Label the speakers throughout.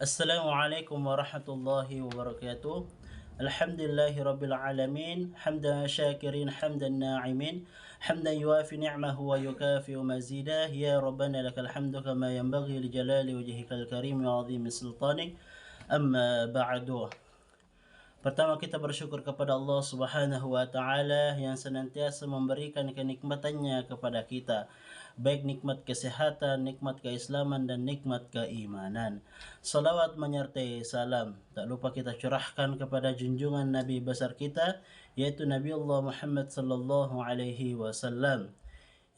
Speaker 1: Assalamualaikum warahmatullahi wabarakatuh. Alhamdulillahi rabbil alamin. Hamdan syakirin, hamdan na'imin. Hamdan yuafi ni'mahu wa yukafi'u mazidah. Ya Rabbana lakal hamdu kama yanbaghi li jalali wajhikal karim wa 'azimi sultanik. Amma ba'du. Pertama kita bersyukur kepada Allah Subhanahu wa taala yang senantiasa memberikan kenikmatannya kepada kita, baik nikmat kesehatan, nikmat keislaman dan nikmat keimanan. Salawat menyertai salam tak lupa kita curahkan kepada junjungan Nabi besar kita, yaitu Nabi Allah Muhammad sallallahu alaihi wasallam,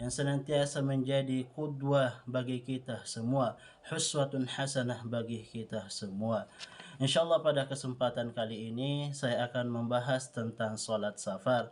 Speaker 1: yang senantiasa menjadi qudwah bagi kita semua, huswatun hasanah bagi kita semua. Insyaallah pada kesempatan kali ini saya akan membahas tentang sholat safar.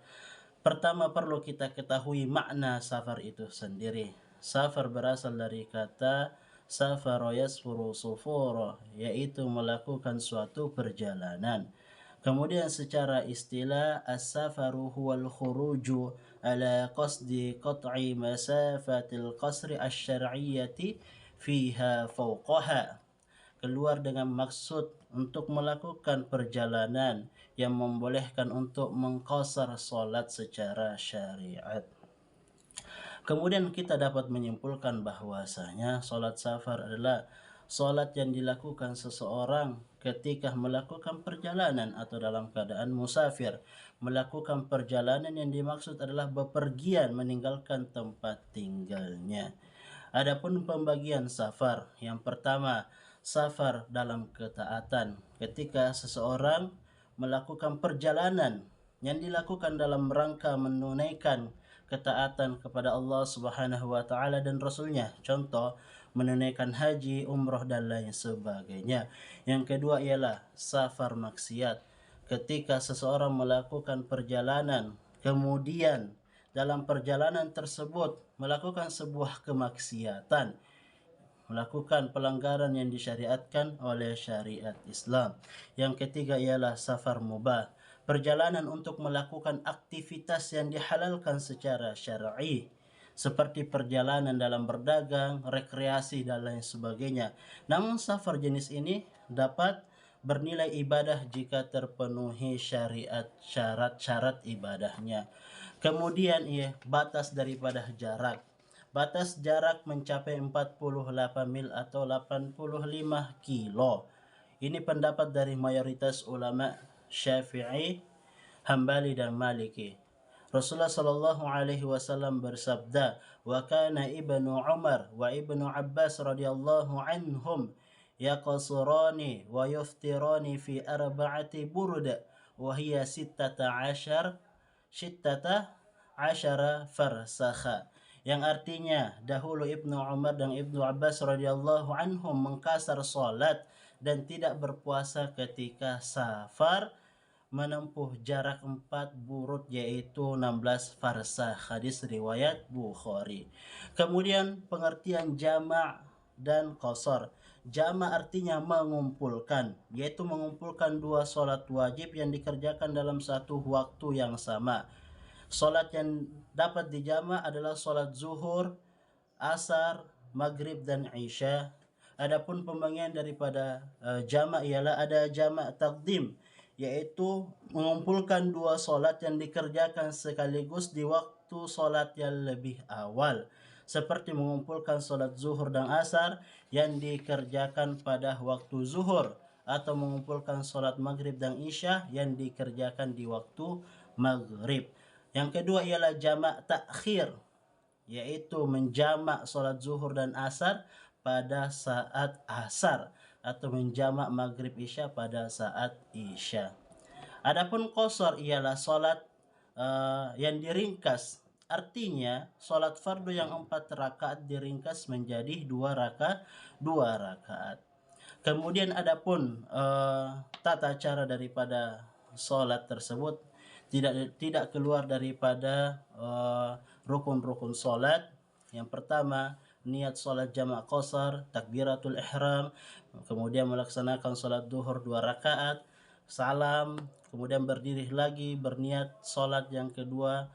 Speaker 1: Pertama perlu kita ketahui makna safar itu sendiri. Safar berasal dari kata safara yasfuru sufura, yaitu melakukan suatu perjalanan. Kemudian secara istilah as-safaru huwal khuruju ala qasdi qat'i masafatil qasri asy-syar'iyyati fiha fawqaha, keluar dengan maksud untuk melakukan perjalanan yang membolehkan untuk mengqasar salat secara syariat. Kemudian kita dapat menyimpulkan bahwasanya salat safar adalah salat yang dilakukan seseorang ketika melakukan perjalanan atau dalam keadaan musafir. Melakukan perjalanan yang dimaksud adalah bepergian meninggalkan tempat tinggalnya. Adapun pembagian safar, yang pertama, safar dalam ketaatan. Ketika seseorang melakukan perjalanan yang dilakukan dalam rangka menunaikan ketaatan kepada Allah Subhanahu wa taala dan Rasulnya. Contoh, menunaikan haji, umroh dan lain sebagainya. Yang kedua ialah safar maksiat. Ketika seseorang melakukan perjalanan, kemudian dalam perjalanan tersebut melakukan sebuah kemaksiatan, melakukan pelanggaran yang disyariatkan oleh syariat Islam. Yang ketiga ialah safar mubah, perjalanan untuk melakukan aktivitas yang dihalalkan secara syar'i, seperti perjalanan dalam berdagang, rekreasi dan lain sebagainya. Namun safar jenis ini dapat bernilai ibadah jika terpenuhi syariat syarat-syarat ibadahnya. Kemudian batas daripada jarak. Batas jarak mencapai 48 mil atau 85 kilo. Ini pendapat dari mayoritas ulama Syafi'i, Hambali dan Maliki. Rasulullah sallallahu alaihi wasallam bersabda, "Wa kana Ibnu Umar wa Ibnu Abbas radhiyallahu anhum yaqsurani wa yuftirani fi arba'ati burda wa hiya sittata asyara farsakha." Yang artinya dahulu Ibnu Umar dan Ibnu Abbas radhiyallahu anhum mengqasar salat dan tidak berpuasa ketika safar menempuh jarak 4 burud, yaitu 16 farsah. Hadis riwayat Bukhari. Kemudian pengertian jama' dan qasar. Jama' artinya mengumpulkan, yaitu mengumpulkan dua salat wajib yang dikerjakan dalam satu waktu yang sama. Salat yang dapat dijama' adalah salat zuhur, asar, maghrib dan isya. Adapun pembagian daripada jama' ialah ada jama' taqdim, yaitu mengumpulkan dua solat yang dikerjakan sekaligus di waktu solat yang lebih awal, seperti mengumpulkan solat zuhur dan asar yang dikerjakan pada waktu zuhur, atau mengumpulkan solat maghrib dan isya yang dikerjakan di waktu maghrib. Yang kedua ialah jamak takhir, yaitu menjamak solat zuhur dan asar pada saat asar, atau menjamak maghrib isya pada saat isya. Adapun qasar ialah salat yang diringkas. Artinya salat fardu yang 4 rakaat diringkas menjadi 2 rakaat. Kemudian adapun tata cara daripada salat tersebut tidak keluar daripada rukun-rukun salat. Yang pertama, niat salat jamak qasar, takbiratul ihram, kemudian melaksanakan salat duhur 2 rakaat, salam, kemudian berdiri lagi berniat salat yang kedua,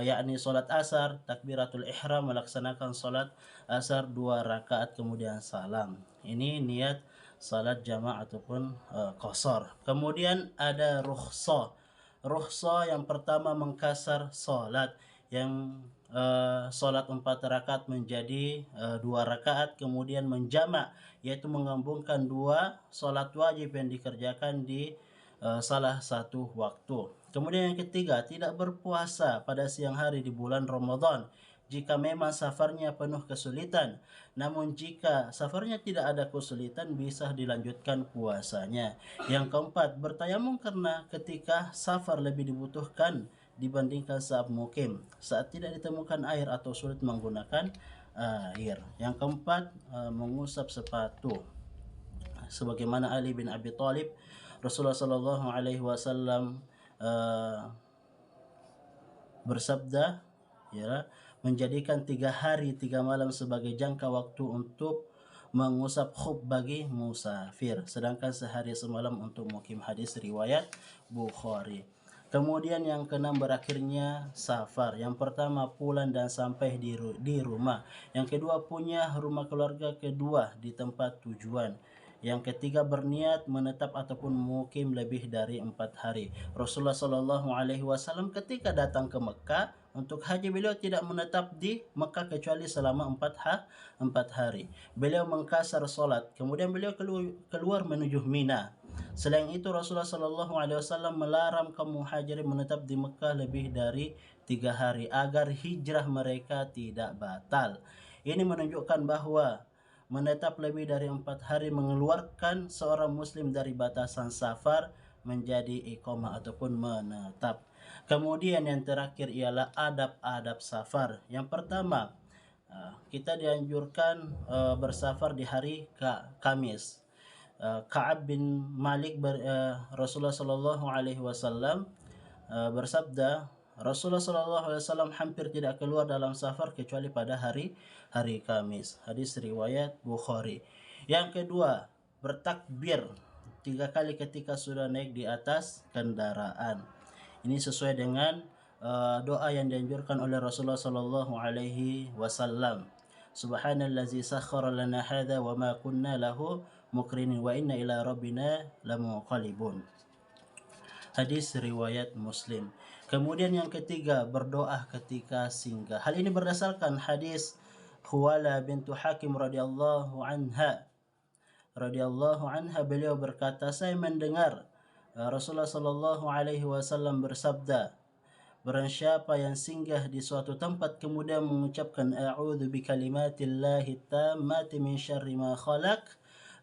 Speaker 1: yakni salat asar, takbiratul ihram, melaksanakan salat asar 2 rakaat kemudian salam. Ini niat salat jama' ataupun qasar. Kemudian ada rukhsah. Rukhsah yang pertama mengkasar salat, yang salat 4 rakaat menjadi 2 rakaat, kemudian menjamak, yaitu menggabungkan 2 salat wajib yang dikerjakan di salah satu waktu. Kemudian yang ketiga, tidak berpuasa pada siang hari di bulan Ramadan jika memang safarnya penuh kesulitan. Namun jika safarnya tidak ada kesulitan, bisa dilanjutkan puasanya. Yang keempat, bertayamum karena ketika safar lebih dibutuhkan dibandingkan saat mukim, saat tidak ditemukan air atau sulit menggunakan air. Yang keempat, mengusap sepatu. Sebagaimana Ali bin Abi Thalib, Rasulullah Shallallahu Alaihi Wasallam bersabda, ya, menjadikan 3 hari 3 malam sebagai jangka waktu untuk mengusap khuf bagi musafir, sedangkan sehari semalam untuk mukim. Hadis riwayat Bukhari. Kemudian yang keenam, berakhirnya safar. Yang pertama, pulang dan sampai di rumah. Yang kedua, punya rumah keluarga kedua di tempat tujuan. Yang ketiga, berniat menetap ataupun mukim lebih dari 4 hari. Rasulullah Shallallahu Alaihi Wasallam ketika datang ke Mekah untuk haji, beliau tidak menetap di Mekah kecuali selama 4 hari. Beliau mengkasar solat, kemudian beliau keluar menuju Mina. Selain itu, Rasulullah Shallallahu Alaihi Wasallam melarang kaum muhajirin menetap di Mekah lebih dari 3 hari agar hijrah mereka tidak batal. Ini menunjukkan bahwa menetap lebih dari 4 hari mengeluarkan seorang muslim dari batasan safar menjadi iqamah ataupun menetap. Kemudian yang terakhir ialah adab-adab safar. Yang pertama, kita dianjurkan bersafar di hari Kamis. Ka'ab bin Malik Rasulullah Shallallahu Alaihi Wasallam bersabda, Rasulullah Shallallahu Alaihi Wasallam hampir tidak keluar dalam safar kecuali pada hari Kamis. Hadis riwayat Bukhari. Yang kedua, bertakbir 3 kali ketika sudah naik di atas kendaraan. Ini sesuai dengan doa yang dianjurkan oleh Rasulullah Shallallahu Alaihi Wasallam. Subhanallazi sakhkhara lana hadza wa ma kunna lahu muqrinin wa inna ila rabbina lamunqalibun. Hadis riwayat Muslim. Kemudian yang ketiga, berdoa ketika singgah. Hal ini berdasarkan hadis Khuwala bintu Hakim radhiyallahu anha. Beliau berkata, saya mendengar Rasulullah Shallallahu Alaihi Wasallam bersabda, barang siapa yang singgah di suatu tempat kemudian mengucapkan a'udzu bikalimatillahi tammati min syarri ma khalaq,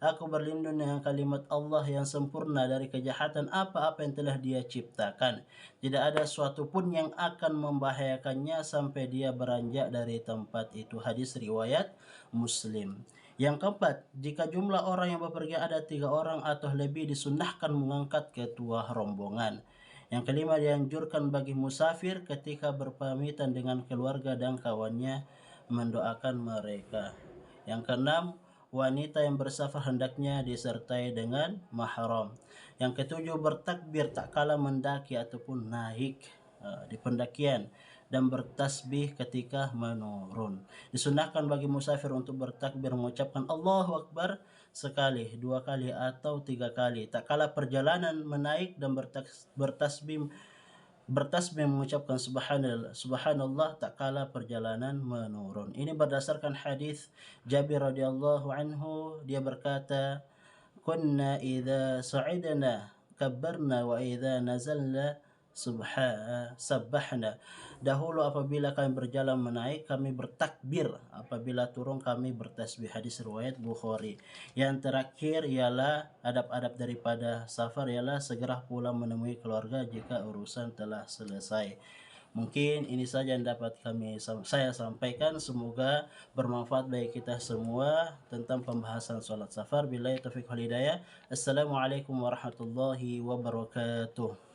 Speaker 1: aku berlindung dengan kalimat Allah yang sempurna dari kejahatan apa-apa yang telah Dia ciptakan. Tidak ada suatu pun yang akan membahayakannya sampai dia beranjak dari tempat itu. Hadis riwayat Muslim. Yang keempat, jika jumlah orang yang bepergian ada 3 orang atau lebih, disunnahkan mengangkat ketua rombongan. Yang kelima, dianjurkan bagi musafir ketika berpamitan dengan keluarga dan kawannya mendoakan mereka. Yang keenam, wanita yang bersafar hendaknya disertai dengan mahram. Yang ketujuh, bertakbir tak kala mendaki ataupun naik di pendakian, dan bertasbih ketika menurun. Disunahkan bagi musafir untuk bertakbir mengucapkan Allahu Akbar sekali, 2 kali atau 3 kali tak kala perjalanan menaik, dan bertasbih mengucapkan subhanallah tak kala perjalanan menurun. Ini berdasarkan hadis Jabir radhiyallahu anhu, dia berkata, kunna idza sa'idna kabbarna wa idza nazalna sabbahna. Dahulu apabila kami berjalan menaik, kami bertakbir, apabila turun kami bertasbih. Hadis riwayat Bukhari. Yang terakhir ialah adab-adab daripada safar ialah segera pulang menemui keluarga jika urusan telah selesai. Mungkin ini saja yang dapat saya sampaikan. Semoga bermanfaat bagi kita semua tentang pembahasan sholat safar. Billahi taufiq wal hidayah. Assalamualaikum warahmatullahi wabarakatuh.